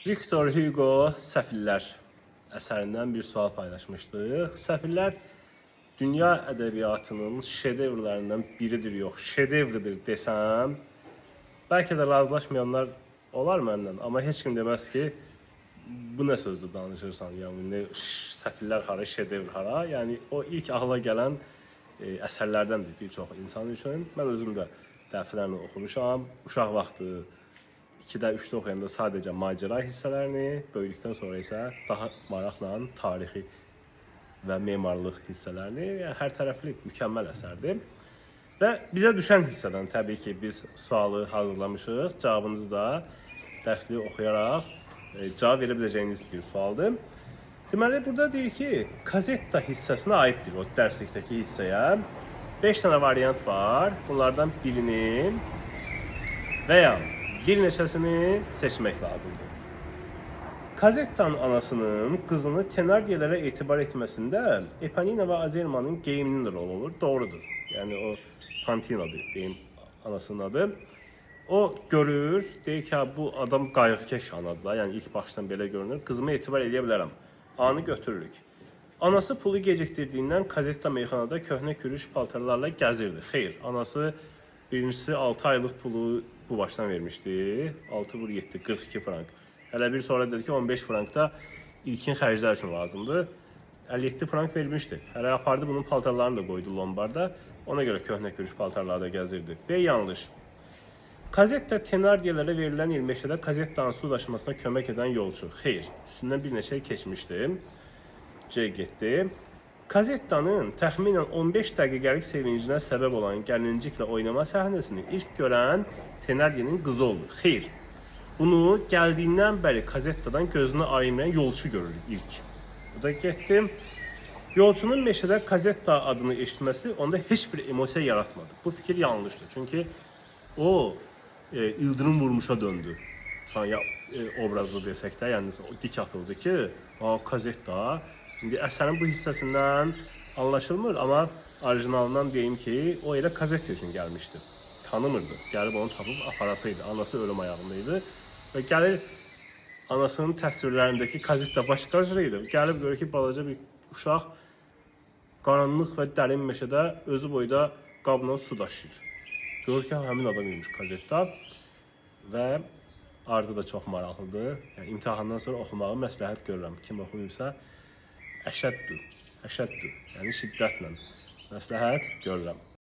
Victor Hugo Səfillər əsərindən bir sual paylaşmışdıq. Səfillər dünya ədəbiyyatının şedevrlərindən biridir, yox, şedevridir desəm, bəlkə də razılaşmayanlar olar məndən, amma heç kim deməz ki, bu nə sözdür danışırsan, yəni Səfillər hara, şedevr hara, yəni o ilk ağla gələn əsərlərdəndir bir çox insan üçün. Mən özüm də dəfələrlə oxumuşam, uşaq vaxtı 2-də, 3-də oxuyanda sadəcə macera hissələrini, böyüdükdən sonra isə daha maraqla tarixi və memarlıq hissələrini, yəni hər tərəfli mükəmməl əsərdir. Və bizə düşən hissədən təbii ki, biz sualı hazırlamışıq. Cavabınızı da dərsliyi oxuyaraq cavab verə biləcəyiniz bir sualdır. Deməli, burada deyir ki, Kazetta hissəsinə aiddir o dərslikdəki hissəyə. 5 dənə variant var. Bunlardan birini və ya bir neçəsini seçmək lazımdır. Kazettanın anasının qızını Tenardiyələrə etibar etməsində Eponina və Azelmanın geyiminin rolu olur. Doğrudur. Yəni o Fantinadır, deyim anasının adı. O görür, deyir ki, bu adam qayğıkeş anadır. Yəni ilk baxışdan belə görünür. Qızıma etibar edə bilərəm. Anı götürürük. Anası pulu gecikdirdiyindən Kazetta meyxanada köhnə kürüş paltarlarla gəzirdi. Xeyr, anası birincisi 6 aylıq pulu bu başdan vermişdi. 6 vur 7, 42 frank. Hələ bir sonra dedi ki, 15 frank da ilkin xərclər üçün lazımdır. 57 frank vermişdi. Hələ apardı bunun paltarlarını da qoydu lombarda. Ona görə köhnə kürüş paltarlarda gəzirdi. B yanlış. Kazetta Tenardiyələrə verilən ilmeşədə Kazettanın su daşımasına kömək edən yolçu. Xeyr, üstündən bir neçə keçmişdim. C getdi. Kazettanın təxminən 15 dəqiqəlik sevincinə səbəb olan gəlinciklə oynama səhnəsini ilk görən Tenardiyənin qızı oldu. Xeyr, bunu gəldiyindən bəri Kazettadan gözünü ayırmayan yolçu görür ilk. Bu da getdi. Yolçunun meşədə Kazetta adını eşitməsi onda heç bir emosiya yaratmadı. Bu fikir yanlışdır. Çünki o ildırım vurmuşa döndü. Sonra obrazlı desək də, yəni dik atıldı ki, Kazetta. İndi əsərin bu hissəsindən anlaşılmır, amma orijinalından deyim ki, o elə Kazetta üçün gəlmişdi. Tanımırdı. Gəlib onu tapıb aparasıydı. Anası ölüm ayağındaydı. Və gəlir anasının təsvirlərindəki Kazetta başqa cür idi. Gəlib görür ki, balaca bir uşaq qaranlıq və dərin meşədə özü boyda qabla su daşıyır. Görür ki, həmin adam imiş Kazetta və ardı da çox maraqlıdır. Yəni, imtahandan sonra oxumağı məsləhət görürəm. Kim oxuyursa, əşəddü, yəni şiddətlə məsləhət görürəm.